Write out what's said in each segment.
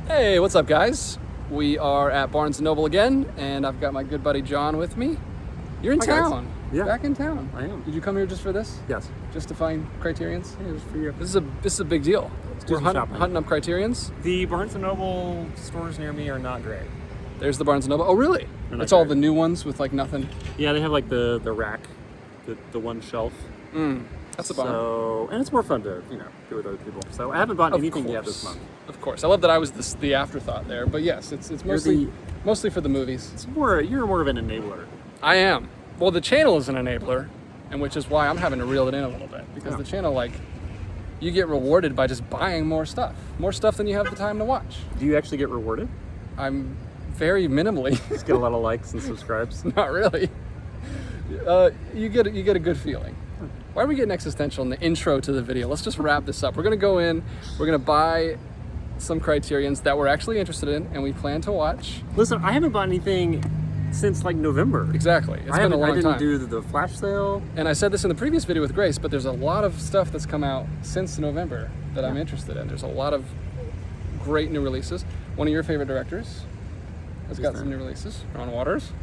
Hey, what's up, guys? We are at Barnes & Noble again, and I've got my good buddy John with me. You're in town. Yeah. Back in town. I am. Did you come here just for this? Yes. Just to find Criterions? Yeah, just for you. This is a big deal. do We're some shopping. hunting up Criterions. The Barnes & Noble stores near me are not great. There's the Barnes & Noble. Oh, really? They're not It's all great. the new ones with like nothing. Yeah, they have like the rack, the one shelf. That's a bummer. So, and it's more fun to, do with other people. So I haven't bought anything yet this month. Of course. I love that I was the afterthought there, but yes, it's mostly for the movies. You're more of an enabler. I am. Well, the channel is an enabler, and which is why I'm having to reel it in a little bit, because the channel, you get rewarded by just buying more stuff than you have the time to watch. Do you actually get rewarded? I'm very minimally. Just get a lot of likes and subscribes? Not really. You get a good feeling. Why are we getting existential in the intro to the video? Let's just wrap this up. We're gonna go in. We're gonna buy some Criterions that we're actually interested in, and we plan to watch. Listen, I haven't bought anything since like November. Exactly. It's been a long time. I didn't do the flash sale. And I said this in the previous video with Grace, but there's a lot of stuff that's come out since November that I'm interested in. There's a lot of great new releases. One of your favorite directors has got some new releases. Ron Waters.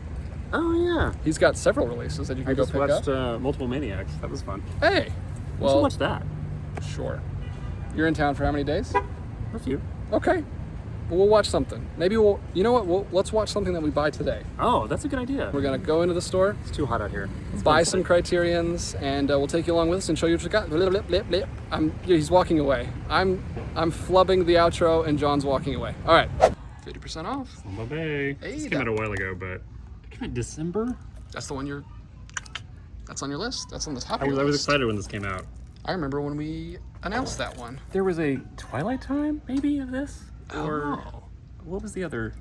Oh yeah. He's got several releases that you can go pick up. I just watched Multiple Maniacs. That was fun. Hey. We should watch that. Sure. You're in town for how many days? A few. Okay. Well, we'll watch something. Maybe you know what? Let's watch something that we buy today. Oh, that's a good idea. We're gonna go into the store. It's too hot out here. Buy some Criterions, and we'll take you along with us and show you what we got. Blip, blip, blip. He's walking away. I'm flubbing the outro, and John's walking away. All right. 50% off. Hey, this came out a while ago, but it came out December. That's the one that's on your list. That's on the top of I your list. was excited when this came out. I remember when we announced that one. There was a Twilight Time, maybe, of this? Or what was the other?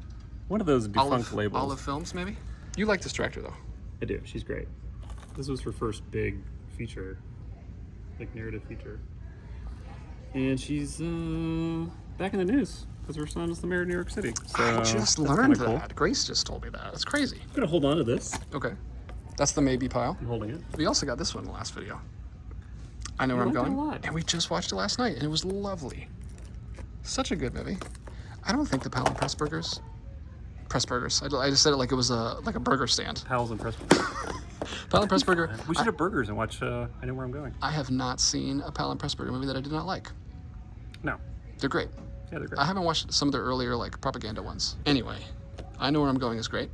One of those defunct labels. Olive Films, maybe? You like this director, though. I do. She's great. This was her first big feature, like narrative feature. And she's back in the news because her son is the mayor of New York City. So I just learned that. Cool. Grace just told me that. That's crazy. I'm going to hold on to this. Okay. That's the maybe pile. I'm holding it. We also got this one in the last video. I Know Where I'm Going. And we just watched it last night, and it was lovely. Such a good movie. I don't think the Powell and Pressburgers. I just said it like it was like a burger stand. Powell's and Pressburgers. Powell and Pressburger. We should have burgers and watch I Know Where I'm Going. I have not seen a Powell and Pressburger movie that I did not like. No. They're great. Yeah, they're great. I haven't watched some of their earlier propaganda ones. Anyway, I Know Where I'm Going is great.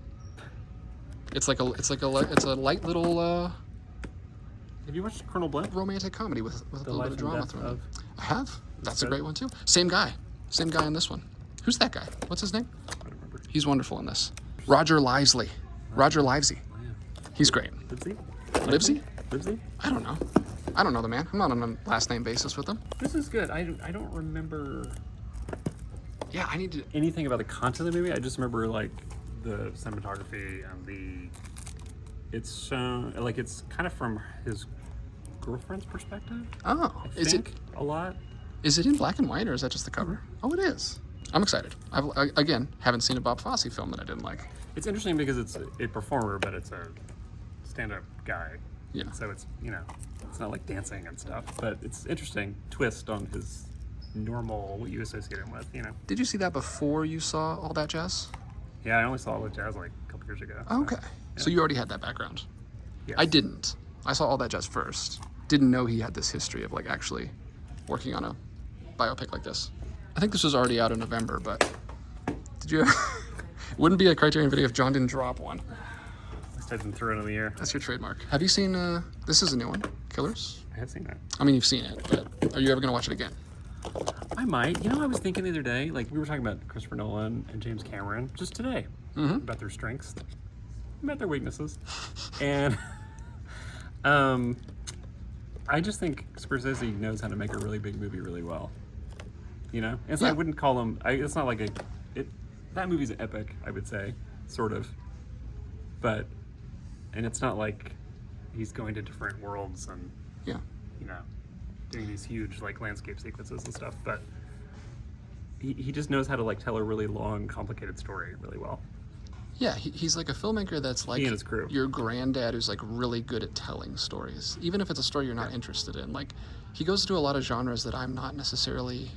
It's a light little have you watched Colonel Blimp? Romantic comedy with a little bit of drama thrown in. I have. That's a great one too. Same guy in this one. Who's that guy? What's his name? I don't remember. He's wonderful in this. Roger Livesey. Roger Livesey. Oh, yeah. He's great. Livesey? I don't know. I don't know the man. I'm not on a last name basis with him. This is good. I don't remember. Yeah, I need to. Anything about the content of the movie? I just remember like the cinematography and it's shown like it's kind of from his girlfriend's perspective. Oh, is it a lot? Is it in black and white or is that just the cover? Oh, it is. I'm excited. I again haven't seen a Bob Fosse film that I didn't like. It's interesting because it's a performer, but it's a stand-up guy. Yeah. So it's it's not like dancing and stuff, but it's interesting twist on his normal what you associate him with. Did you see that before you saw All That Jazz? Yeah, I only saw All That Jazz like a couple years ago. So, okay. Yeah. So you already had that background. Yes. I didn't. I saw All That Jazz first. Didn't know he had this history of actually working on a biopic like this. I think this was already out in November, but did you? It wouldn't be a Criterion video if John didn't drop one. I didn't throw it in the air. That's your trademark. Have you seen? This is a new one, Killers. I have seen that. I mean, you've seen it, but are you ever gonna watch it again? I might. I was thinking the other day, like we were talking about Christopher Nolan and James Cameron just today about their strengths, about their weaknesses, and I just think Scorsese knows how to make a really big movie really well. It's I wouldn't call him. It's not like that movie's an epic, I would say, sort of, and it's not like he's going to different worlds and doing these huge landscape sequences and stuff, but he just knows how to tell a really long, complicated story really well. Yeah, he's like a filmmaker that's like he and his crew. Your granddad who's really good at telling stories, even if it's a story you're not interested in. He goes to a lot of genres that I'm not necessarily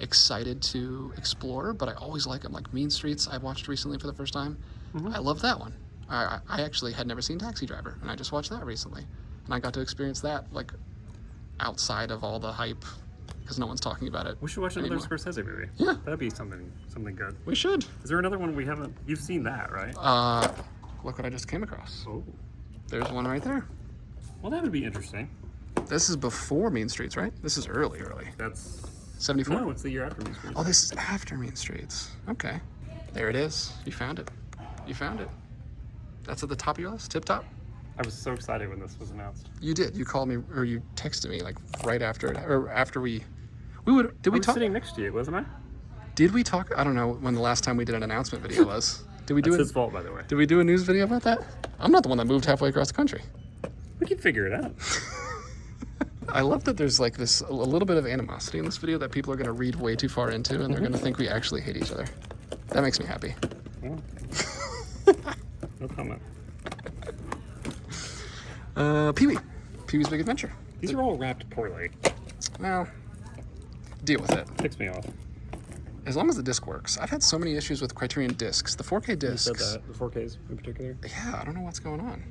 excited to explore, but I always like them. Like Mean Streets, I watched recently for the first time. Mm-hmm. I love that one. I actually had never seen Taxi Driver, and I just watched that recently. And I got to experience that, like, outside of all the hype, because no one's talking about it. We should watch another Scorsese movie. Yeah. That'd be something good. We should. Is there another one we haven't... You've seen that, right? Look what I just came across. Oh. There's one right there. Well, that would be interesting. This is before Mean Streets, right? This is early. That's... 74? No, it's the year after Mean Streets. Oh, this is after Mean Streets. Okay. There it is. You found it. That's at the top of your list? Tip top? I was so excited when this was announced. You did. You called me, or you texted me, like, right after it, or after we I was talk? sitting next to you, wasn't I? Did we talk? I don't know when the last time we did an announcement video was. Did we do That's it? his fault, by the way. Did we do a news video about that? I'm not the one that moved halfway across the country. We can figure it out. I love that there's like this a little bit of animosity in this video that people are going to read way too far into, and they're going to think we actually hate each other. That makes me happy. Well, no comment. Pee-wee's Big Adventure. These are all wrapped poorly. Well, deal with it. Ticks me off. As long as the disc works. I've had so many issues with Criterion discs. The 4K discs. You said that, the 4Ks in particular? Yeah, I don't know what's going on.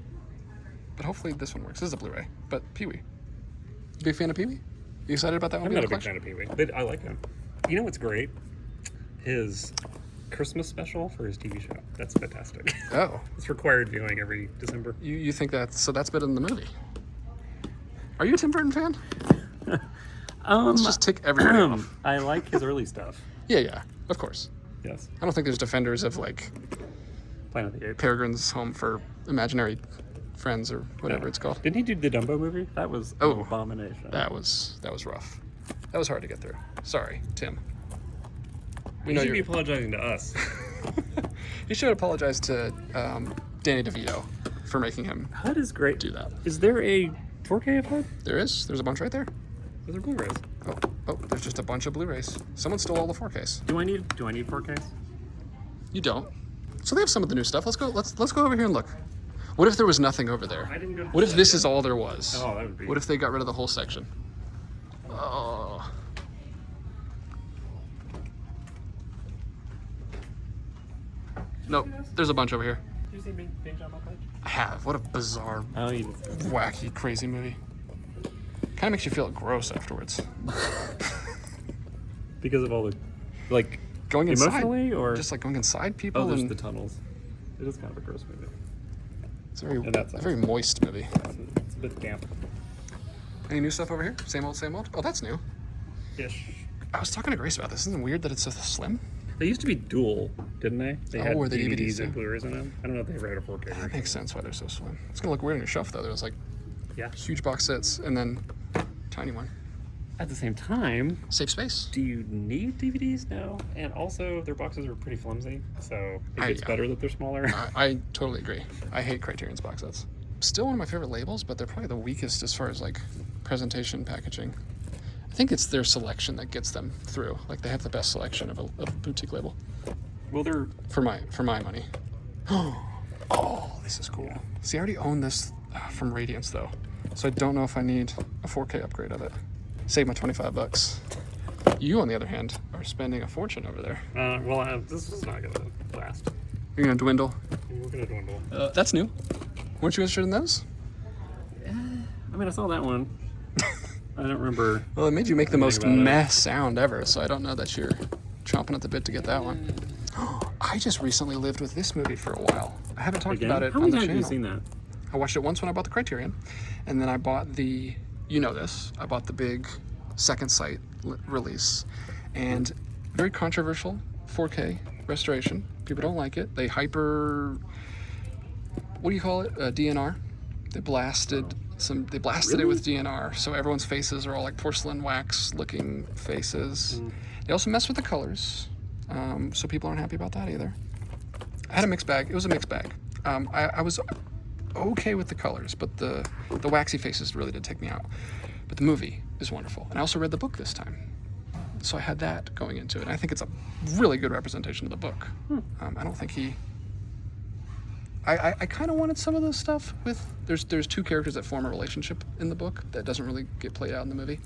But hopefully this one works. This is a Blu-ray. But Pee-wee. Big fan of Pee-wee? You excited about that one? I'm not a big fan of Pee-wee, but I like him. You know what's great? His Christmas special for his TV show. That's fantastic. Oh. It's required viewing every December. You think that's better than the movie? Are you a Tim Burton fan? Let's just tick everybody off. I like his early stuff. Yeah, of course. Yes. I don't think there's defenders of like Planet of the Apes. Peregrine's Home for Imaginary Friends or whatever No. it's called. Didn't he do the Dumbo movie? That was an abomination. That was rough. That was hard to get through. Sorry, Tim. You should be apologizing to us. You should apologize to Danny DeVito for making him HUD is great. do that. Is there a 4K of HUD? There is. There's a bunch right there. Those are Blu-rays. Oh, there's just a bunch of Blu-rays. Someone stole all the 4Ks. Do I need 4Ks? You don't. So they have some of the new stuff. Let's go over here and look. What if there was nothing over there? I didn't go to What if this is all there was? Oh, that would be... What if they got rid of the whole section? Oh. Nope. There's a bunch over here. Did you see Being John page? I have. What a bizarre, Oh, you... wacky, crazy movie. Kind of makes you feel gross afterwards. Because of all the, like, Going inside, emotionally, or just like going inside people. oh, there's and the tunnels. It is kind of a gross movie. it's a very, and that's a very moist movie. It's a bit damp. Any new stuff over here? Same old, same old. Oh, that's new. Ish. I was talking to Grace about this. Isn't it weird that it's so slim? They used to be dual, didn't they? They had or the DVDs DVDs, and yeah. Blu-rays in them. I don't know if they ever had a 4K That version. makes sense why they're so slim. It's gonna look weird on your shelf though. There's like Yeah. huge box sets and then tiny one. At the same time, Safe space. do you need DVDs now? And also, their boxes are pretty flimsy, so it gets yeah. better that they're smaller. I totally agree. I hate Criterion's box sets. Still one of my favorite labels, but they're probably the weakest as far as like presentation, packaging. I think it's their selection that gets them through. Like they have the best selection of a boutique label. Well, they're... For my money. Oh, this is cool. See, I already own this from Radiance though, so I don't know if I need a 4K upgrade of it. Save my $25. You, on the other hand, are spending a fortune over there. This is not gonna last. You're gonna dwindle. We're gonna dwindle. That's new. Weren't you interested in those? I mean, I saw that one. I don't remember. Well, it made you make the most about it. meh sound ever, so I don't know that you're chomping at the bit to get that one. I just recently lived with this movie for a while. I haven't talked Again? about it How on many the times have channel. you seen that? I watched it once when I bought the Criterion, and then I bought the, you know this, I bought the big second sight release, and very controversial 4K restoration. People don't like it. They hyper, what do you call it? DNR. They blasted it with DNR, so everyone's faces are all like porcelain wax looking faces. They also mess with the colors, so people aren't happy about that either. I had a mixed bag. It was a mixed bag. I was okay with the colors, but the waxy faces really did take me out. But the movie is wonderful, and I also read the book this time, so I had that going into it. And I think it's a really good representation of the book. I don't think he. I kind of wanted some of this stuff with there's two characters that form a relationship in the book that doesn't really get played out in the movie,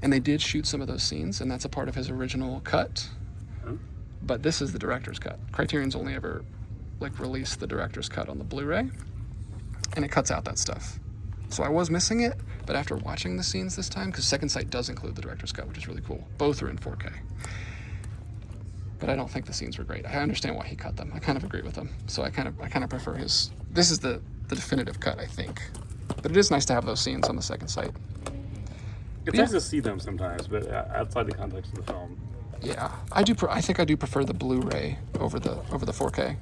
And they did shoot some of those scenes, and that's a part of his original cut. Huh? But this is the director's cut. Criterion's only ever like released the director's cut on the Blu-ray, and it cuts out that stuff. So I was missing it, but after watching the scenes this time, because Second Sight does include the director's cut, which is really cool. Both are in 4K. But I don't think the scenes were great. I understand why he cut them. I kind of agree with him. So I kind of prefer his. This is the definitive cut, I think. But it is nice to have those scenes on the Second Sight. It's nice to see them sometimes, but outside the context of the film. Yeah, I do. I think I do prefer the Blu-ray over the 4K.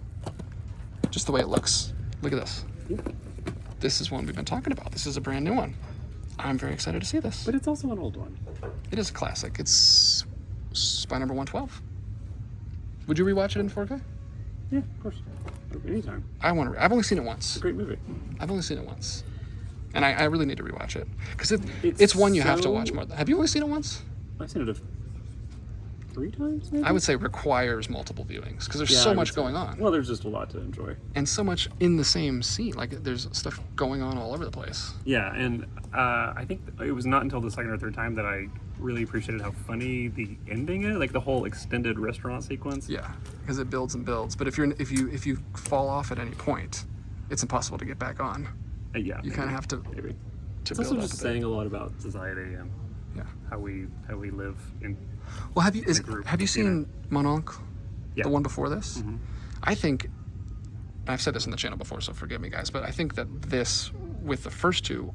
Just the way it looks. Look at this. Yeah. This is one we've been talking about. This is a brand new one. I'm very excited to see this. But it's also an old one. It is a classic. It's spy number 112. Would you rewatch it in 4K? Yeah, of course. Anytime. I want to. I've only seen it once. It's a great movie. I've only seen it once. And I really need to rewatch it. Because it's one you have to watch more. Have you only seen it once? I've seen it 3 times, maybe? I would say requires multiple viewings. Because there's so much going on. Well, there's just a lot to enjoy. And so much in the same scene. Like, there's stuff going on all over the place. Yeah, and I think it was not until the second or third time that I really appreciated how funny the ending is. Like, the whole extended restaurant sequence. Yeah, because it builds and builds. But if you fall off at any point, it's impossible to get back on. Yeah, you kind of have to. Maybe. To it's build also up just saying a lot about society and how we live in. Well, have you seen Mon Oncle, yeah. the one before this? Mm-hmm. I think, I've said this on the channel before, so forgive me, guys, but I think that this, with the first two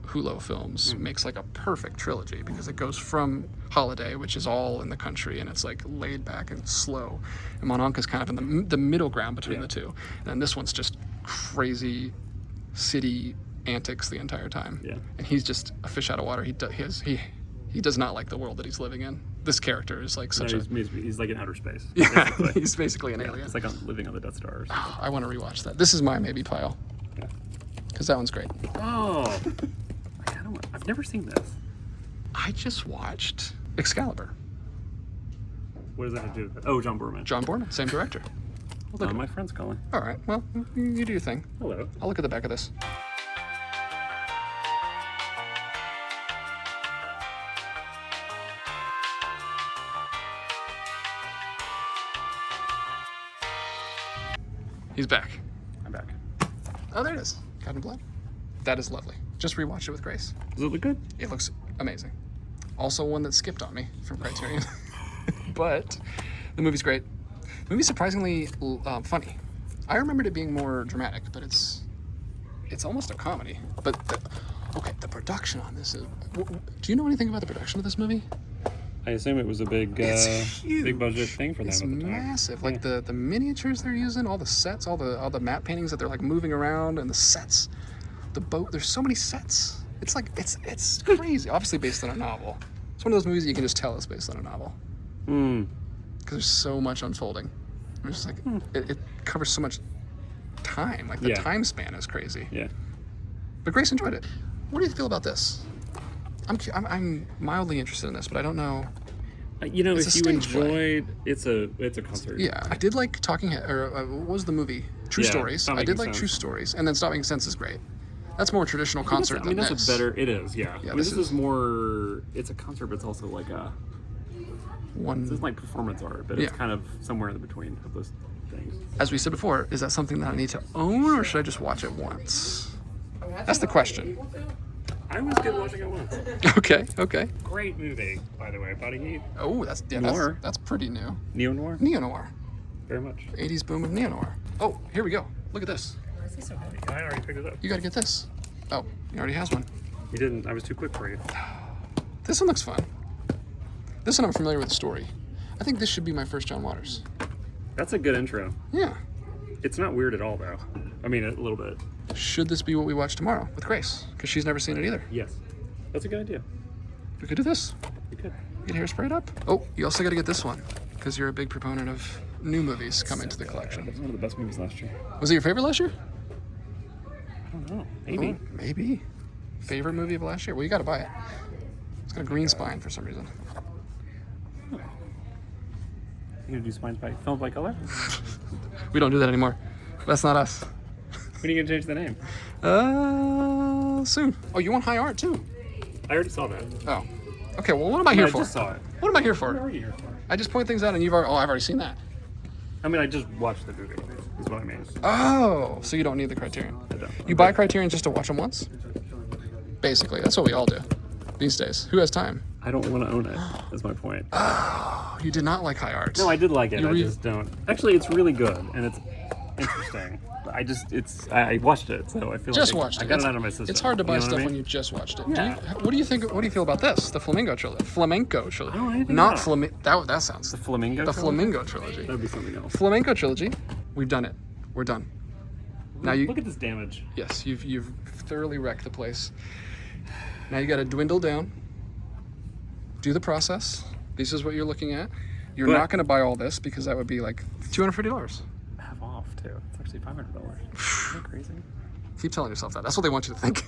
Hulo films, makes like a perfect trilogy because it goes from Holiday, which is all in the country and it's like laid back and slow, and Mon Oncle is kind of in the middle ground between the two, and this one's just crazy city antics the entire time. Yeah. And he's just a fish out of water. He does not like the world that he's living in. This character is like such he's like in outer space. Yeah, he's basically an alien. It's like living on the Death Star or something. I want to rewatch that. This is my maybe pile. Yeah. Because that one's great. Oh. I've never seen this. I just watched Excalibur. What does that have to do with it? Oh, John Boorman. John Boorman, same director. My friend's calling. All right, well, you do your thing. Hello. I'll look at the back of this. He's back. I'm back. Oh, there it is. Captain Blood. That is lovely. Just rewatched it with Grace. Does it look good? It looks amazing. Also one that skipped on me from Criterion. But the movie's great. The movie's surprisingly funny. I remembered it being more dramatic, but it's almost a comedy. But the production on this is... Do you know anything about the production of this movie? I assume it was a big budget thing for them. It's at the time. massive. Like the miniatures they're using, all the sets, all the matte paintings that they're like moving around, and the sets, the boat. There's so many sets. It's like it's crazy. Obviously based on a novel. It's one of those movies that you can just tell it's based on a novel. Because there's so much unfolding. It's just like it covers so much time. Like the time span is crazy. Yeah. But Grace enjoyed it. What do you feel about this? I'm mildly interested in this, but I don't know. If you enjoyed, it's a concert. Yeah, I did like Talking Head, or what was the movie? True Stories. I did like True Stories, and then Stop Making Sense is great. That's more traditional concert than this. That's a better. It is, yeah. This is more. It's a concert, but it's also like a one. It's like performance art, but it's kind of somewhere in between of those things. As we said before, is that something that I need to own, or should I just watch it once? That's the question. I was good watching it once. Okay. Great movie, by the way. Body Heat. Oh, that's pretty new. Neo-noir? Neo-noir. Very much. 80s boom of neo-noir. Oh, here we go. Look at this. Why is this so heavy? I already picked it up. You gotta get this. Oh, he already has one. You didn't. I was too quick for you. This one looks fun. This one I'm familiar with the story. I think this should be my first John Waters. That's a good intro. Yeah. It's not weird at all, though. I mean, a little bit. Should this be what we watch tomorrow with Grace? Because she's never seen it either. Yes. That's a good idea. We could do this. We could. Get Hairspray up. Oh, you also got to get this one because you're a big proponent of new movies coming to the collection. That was one of the best movies last year. Was it your favorite last year? I don't know. Maybe. Oh, maybe. Favorite movie of last year? Well, you got to buy it. It's got a green spine for some reason. Oh. You gonna do filmed by color? We don't do that anymore. That's not us. When are you gonna change the name? Soon. Oh, you want high art too? I already saw that. Oh. Okay, well, what am I here for? I just saw it. What am I here What are for? you here for? I just point things out and you've already... Oh, I've already seen that. I mean, I just watched the movie, is what I mean. Oh, so you don't need the Criterion. I don't. You buy Criterion just to watch them once? Basically, that's what we all do these days. Who has time? I don't want to own it, is my point. Oh, you did not like high art. No, I did like it. I just don't. Actually, it's really good, and it's interesting. I watched it, so I feel Just like watched it. I got it out of my system. It's hard to buy You know what stuff I mean? when you just watched it. Yeah. What do you think? What do you feel about this? The Flamenco trilogy. Flamenco trilogy. I don't know anything Not about Flamenco. That sounds. The Flamingo. The trilogy? Flamingo trilogy. That'd be something else. Flamenco trilogy. We've done it. We're done. Now you. Look at this damage. Yes, you've thoroughly wrecked the place. Now you got to dwindle down. Do the process. This is what you're looking at. You're not going to buy all this because that would be like $250. Half off too. It's actually $500. Isn't that crazy? Keep telling yourself that. That's what they want you to think.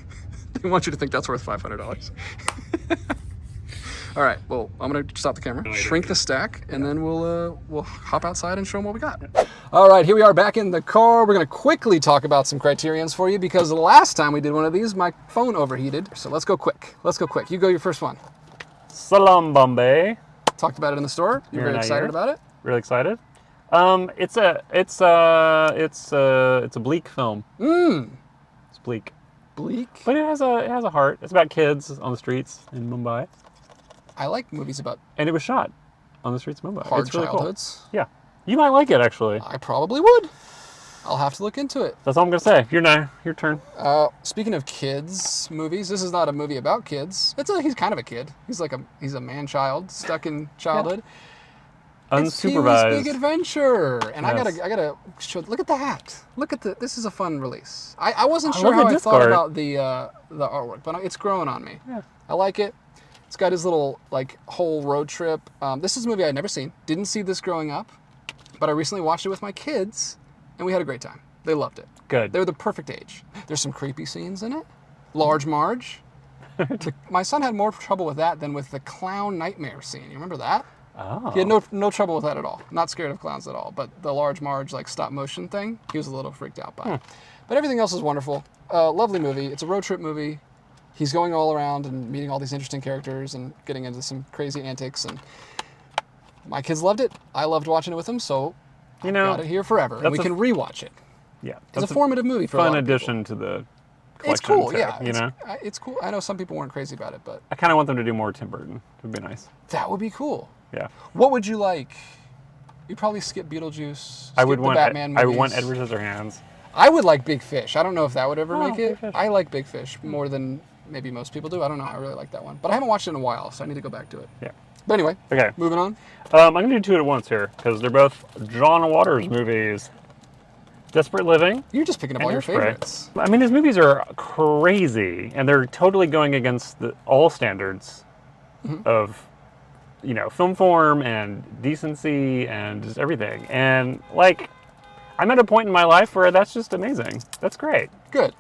They want you to think that's worth $500. All right. Well, I'm gonna stop the camera, shrink the stack, and then we'll hop outside and show them what we got. All right, here we are back in the car. We're gonna quickly talk about some Criterions for you because the last time we did one of these, my phone overheated. So let's go quick. Let's go quick. You go your first one. Salam Bombay. Talked about it in the store. You're very excited about it. Really excited. It's a bleak film. It's bleak. Bleak. But it has a heart. It's about kids on the streets in Mumbai. I like movies about And it was shot on the streets of Mumbai. hard It's really childhoods. Cool. Yeah. You might like it actually. I probably would. I'll have to look into it. That's all I'm gonna say. Your turn. Speaking of kids movies, this is not a movie about kids. He's kind of a kid. He's a man-child stuck in childhood. It's Unsupervised. Pee-wee's Big Adventure, and Yes. I gotta show. Look at that. This is a fun release. I wasn't sure love the how I disc thought art. about the artwork, but it's growing on me. Yeah. I like it. It's got his little whole road trip. This is a movie I'd never seen. Didn't see this growing up, but I recently watched it with my kids, and we had a great time. They loved it. Good. They were the perfect age. There's some creepy scenes in it. Large Marge. My son had more trouble with that than with the clown nightmare scene. You remember that? Oh. He had no trouble with that at all. Not scared of clowns at all. But the Large Marge stop motion thing, he was a little freaked out by. But everything else is wonderful. Lovely movie. It's a road trip movie. He's going all around and meeting all these interesting characters and getting into some crazy antics. And my kids loved it. I loved watching it with them. So I've got it here forever. And we can rewatch it. Yeah. It's a formative movie for a fun lot of addition to the collection. It's cool, too, yeah. You know? It's cool. I know some people weren't crazy about it, but I kind of want them to do more Tim Burton. It would be nice. that would be cool. Yeah. What would you like? You'd probably skip Beetlejuice. I would skip want the Batman movies. I would want Edward Scissorhands. I would like Big Fish. I don't know if that would ever Oh, make it. Big Fish. I like Big Fish more than maybe most people do. I don't know. I really like that one. But I haven't watched it in a while, so I need to go back to it. Yeah. But anyway, Okay. moving on. I'm gonna do two at once here because they're both John Waters movies. Desperate Living. You're just picking up all your favorites. I mean, his movies are crazy, and they're totally going against all standards of, film form and decency and just everything. And I'm at a point in my life where that's just amazing. That's great. Good.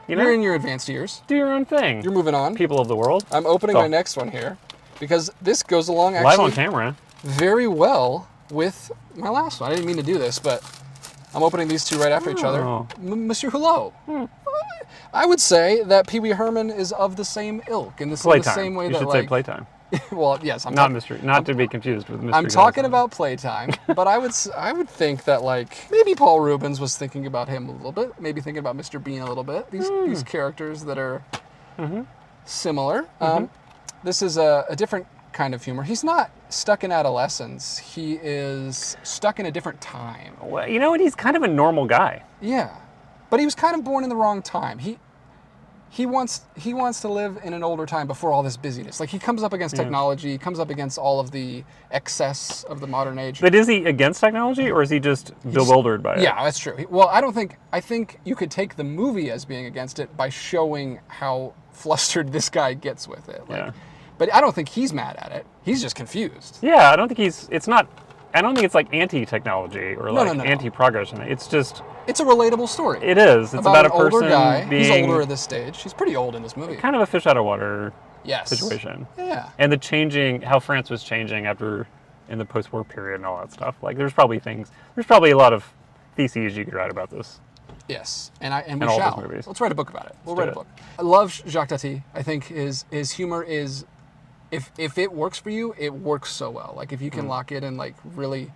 You know? You're in your advanced years. Do your own thing. You're moving on. People of the world. I'm opening So- my next one here because this goes along Live actually on camera. very well with my last one. I didn't mean to do this, but I'm opening these two right after each other. Oh. Monsieur Hulot. I would say that Pee Wee Herman is of the same ilk in the Playtime. same way you that should say Playtime. well, yes, I'm Not talk- mystery. Not to be confused with mystery. I'm talking about Playtime, but I would think that maybe Paul Rubens was thinking about him a little bit, maybe thinking about Mr. Bean a little bit. These characters that are similar. This is a different kind of humor. He's not stuck in adolescence. He is stuck in a different time. Well, you know what? He's kind of a normal guy. Yeah, but he was kind of born in the wrong time. He wants to live in an older time before all this busyness. He comes up against technology, he comes up against all of the excess of the modern age. But is he against technology, or is he just bewildered by it? Yeah, that's true. I think you could take the movie as being against it by showing how flustered this guy gets with it. But I don't think he's mad at it. He's just confused. Yeah, I don't think I don't think it's anti-technology or No. anti-progress. It's just... It's a relatable story. It is. It's about a person older guy. being... He's older at this stage. He's pretty old in this movie. Kind of a fish out of water Yes. situation. Yeah. And how France was changing in the post-war period and all that stuff. There's probably a lot of theses you could write about this. Yes, and we all shall. those movies. Let's write a book about it. We'll do write a it. book. I love Jacques Tati. I think his humor is if it works for you, it works so well. Like if you can lock it and like really.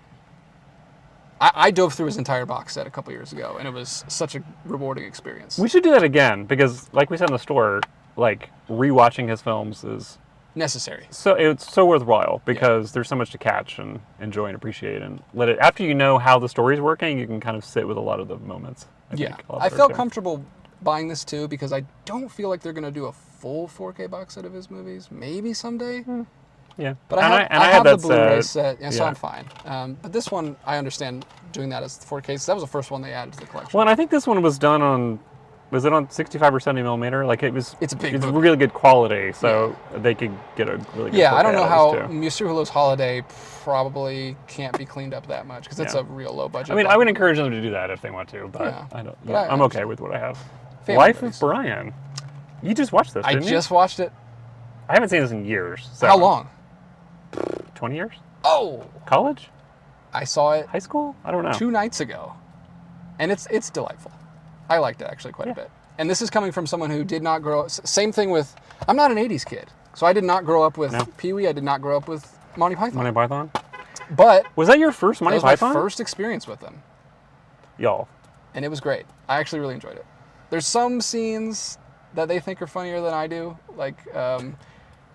I dove through his entire box set a couple years ago, and it was such a rewarding experience. We should do that again because, like we said in the store, like rewatching his films is necessary. So it's so worthwhile because there's so much to catch and enjoy and appreciate, and let it. After you know how the story's working, you can kind of sit with a lot of the moments. I felt comfortable buying this too because I don't feel like they're going to do a full 4K box set of his movies. Maybe someday. Yeah, but I have the Blu-ray set, so I'm fine. But this one, I understand doing that as 4K. So that was the first one they added to the collection. Well, and I think this one was done on, was it on 65 or 70 millimeter? Like it's a big it's movie. Really good quality, so they could get a really good. Yeah, I don't know how Mr. Hulu's Holiday probably can't be cleaned up that much because it's a real low budget. I mean, I would encourage them to do that if they want to, but I don't. I'm okay with what I have. Life of Brian. You just watched this, didn't you? I just watched it. I haven't seen this in years. So. How long? 20 years? Oh! College? I saw it. High school? I don't know. 2 nights ago. And it's delightful. I liked it actually quite a bit. And this is coming from someone who did not grow up. Same thing with, I'm not an 80s kid. So I did not grow up with Pee-wee. I did not grow up with Monty Python. Monty Python? But. Was that your first Monty Python? That was my first experience with them. Y'all. And it was great. I actually really enjoyed it. There's some scenes that they think are funnier than I do. Like,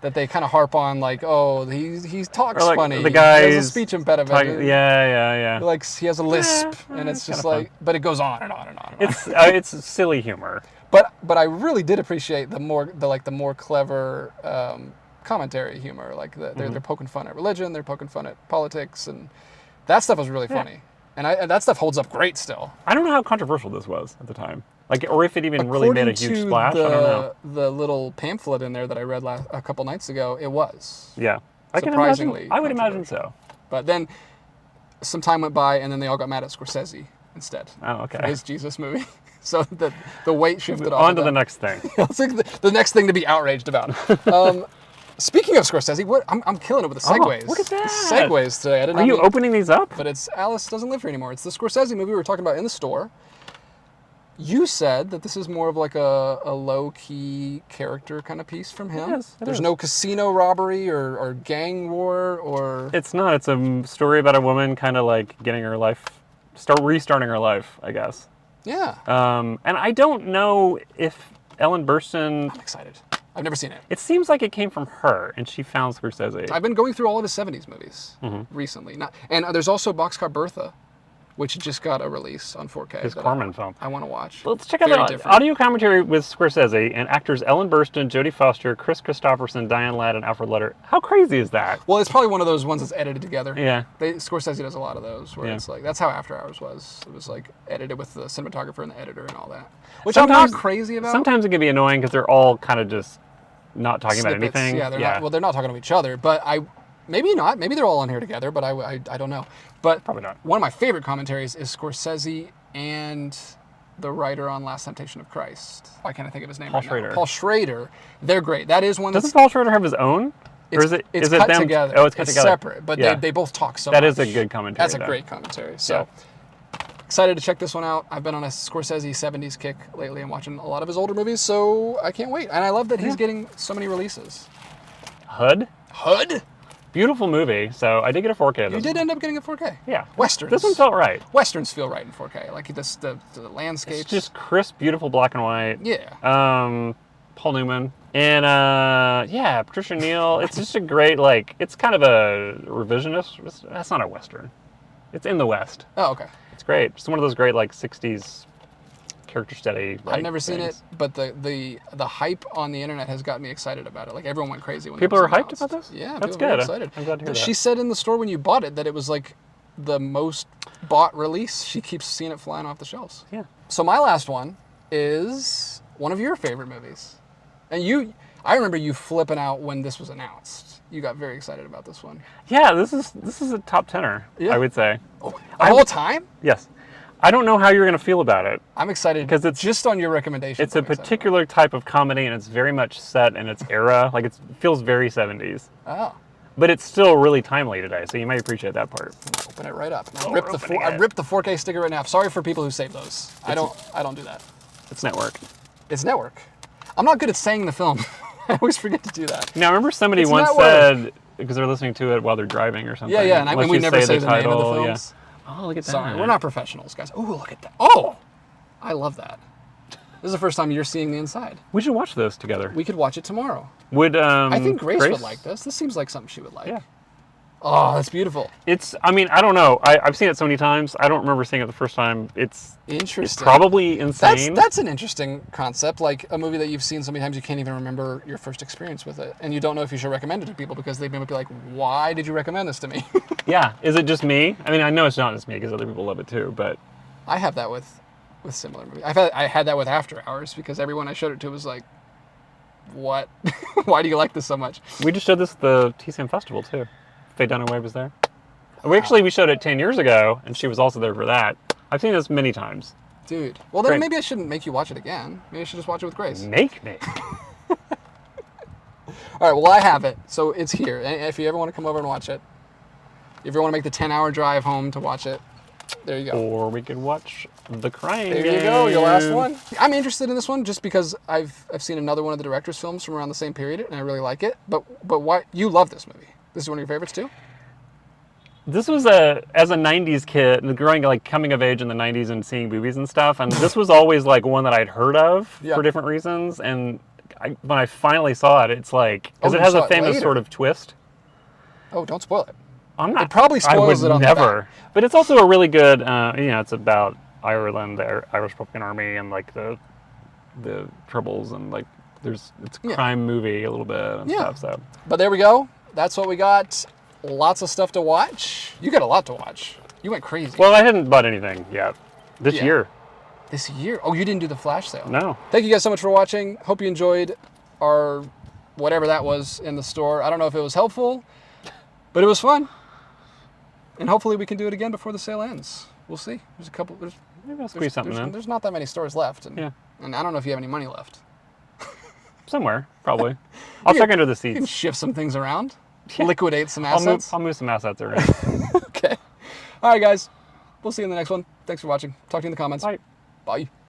that they kind of harp on, like, oh, he talks funny. The guy has a speech impediment. Yeah. Like he has a lisp, and it's just like, fun. But it goes on and on and on. And on. It's silly humor. But I really did appreciate the more clever commentary humor. Like they're poking fun at religion, they're poking fun at politics, and that stuff was really funny. And that stuff holds up great still. I don't know how controversial this was at the time. Like, or if it even really made a huge splash, I don't know. The little pamphlet in there that I read a couple nights ago, it was. Yeah. Surprisingly. I would imagine so. But then some time went by, and then they all got mad at Scorsese instead. Oh, okay. For his Jesus movie. So the weight shifted off. On to the next thing. It's like the next thing to be outraged about. Speaking of Scorsese, I'm killing it with the segues. Look at that. Segues today. Are you opening these up? But it's Alice Doesn't Live Here Anymore. It's the Scorsese movie we were talking about in the store. You said that this is more of like a low-key character kind of piece from him. Yes, There's no casino robbery or gang war or... It's not. It's a story about a woman kind of like getting her life, restarting her life, I guess. Yeah. And I don't know if Ellen Burstyn... I'm excited. I've never seen it. It seems like it came from her, and she found Scorsese. I've been going through all of his 70s movies recently. And there's also Boxcar Bertha, which just got a release on 4K. His Corman film. I want to watch. Let's check out the audio commentary with Scorsese and actors Ellen Burstyn, Jodie Foster, Chris Christopherson, Diane Ladd, and Alfred Lutter. How crazy is that? Well, it's probably one of those ones that's edited together. Yeah. Scorsese does a lot of those where it's like, that's how After Hours was. It was like edited with the cinematographer and the editor and all that. Which I'm not crazy about. Sometimes it can be annoying because they're all kind of just not talking about anything. Yeah, they're not talking to each other, but maybe not. Maybe they're all on here together, but I don't know. But probably not. One of my favorite commentaries is Scorsese and the writer on Last Temptation of Christ. Why can't I think of his name? Paul Schrader. Paul Schrader. They're great. That is one. Doesn't Paul Schrader have his own? Or is it cut them together? Oh, it's cut together. Separate, but they both talk so much. That is a good commentary. That's a great commentary. So excited to check this one out. I've been on a Scorsese 70s kick lately and watching a lot of his older movies, so I can't wait. And I love that he's getting so many releases. Hood? Beautiful movie. So I did get a 4K. You did end up getting a 4K. Yeah. Westerns. This one felt right. Westerns feel right in 4K. Like the landscapes. It's just crisp, beautiful black and white. Yeah. Paul Newman. And Patricia Neal. It's just a great, it's kind of a revisionist. That's not a Western. It's in the West. Oh, okay. It's great. It's one of those great 60s character study. I've never seen it, but the hype on the internet has got me excited about it. Like everyone went crazy when people are hyped about this. Yeah, that's people good. Were excited. I'm glad to hear that. She said in the store when you bought it that it was like the most bought release. She keeps seeing it flying off the shelves. Yeah. So my last one is one of your favorite movies, and I remember you flipping out when this was announced. You got very excited about this one. Yeah, this is a top tenner. Yeah. I would say. Oh, all time? Yes. I don't know how you're going to feel about it. I'm excited because it's just on your recommendation. It's a particular type of comedy, and it's very much set in its era. It feels very 70s. Oh. But it's still really timely today, so you might appreciate that part. Open it right up. I ripped the 4K sticker right now. Sorry for people who save those. I don't do that. It's network. It's network. I'm not good at saying the film. I always forget to do that. Now, I remember somebody It's once not work. said, because they're listening to it while they're driving or something. Yeah, and we never say the name of the title, films. Yeah. Oh, look at that. Sorry, we're not professionals, guys. Oh, look at that. Oh, I love that. This is the first time you're seeing the inside. We should watch this together. We could watch it tomorrow. Would I think Grace would like this. This seems like something she would like. Yeah. Oh, that's beautiful. I mean, I don't know. I've seen it so many times. I don't remember seeing it the first time. It's probably insane. That's an interesting concept. Like a movie that you've seen so many times you can't even remember your first experience with it. And you don't know if you should recommend it to people because they might be like, why did you recommend this to me? Yeah. Is it just me? I mean, I know it's not just me because other people love it too, but... I have that with similar movies. I had that with After Hours because everyone I showed it to was like, what? Why do you like this so much? We just showed this at the TCM Festival too. Faye Dunaway was there. We showed it 10 years ago, and she was also there for that. I've seen this many times. Dude. Well, then maybe I shouldn't make you watch it again. Maybe I should just watch it with Grace. Make me. All right, well, I have it, so it's here. And if you ever want to come over and watch it, if you want to make the 10-hour drive home to watch it, there you go. Or we could watch The Crying Game. There you go, your last one. I'm interested in this one just because I've seen another one of the director's films from around the same period, and I really like it. But why you love this movie? This is one of your favorites too? This was as a 90s kid, growing coming of age in the 90s and seeing movies and stuff, and this was always one that I'd heard of for different reasons, and when I finally saw it, it's because it has a famous sort of twist. Oh, don't spoil it. I'm not. It probably spoils it on never. the back. But it's also a really good, it's about Ireland, the Irish Republican Army, and the troubles, and it's a crime movie a little bit and stuff. So, but there we go. That's what we got. Lots of stuff to watch. You got a lot to watch. You went crazy. Well, I hadn't bought anything yet. This year. This year? Oh, you didn't do the flash sale. No. Thank you guys so much for watching. Hope you enjoyed our whatever that was in the store. I don't know if it was helpful, but it was fun. And hopefully we can do it again before the sale ends. We'll see. There's a couple. Maybe I'll squeeze something in. There's not that many stores left. And I don't know if you have any money left. Somewhere, probably. I'll check under the seats. You can shift some things around. Liquidate some assets. I'll move some assets around. Okay. All right, guys. We'll see you in the next one. Thanks for watching. Talk to you in the comments. Bye. Bye.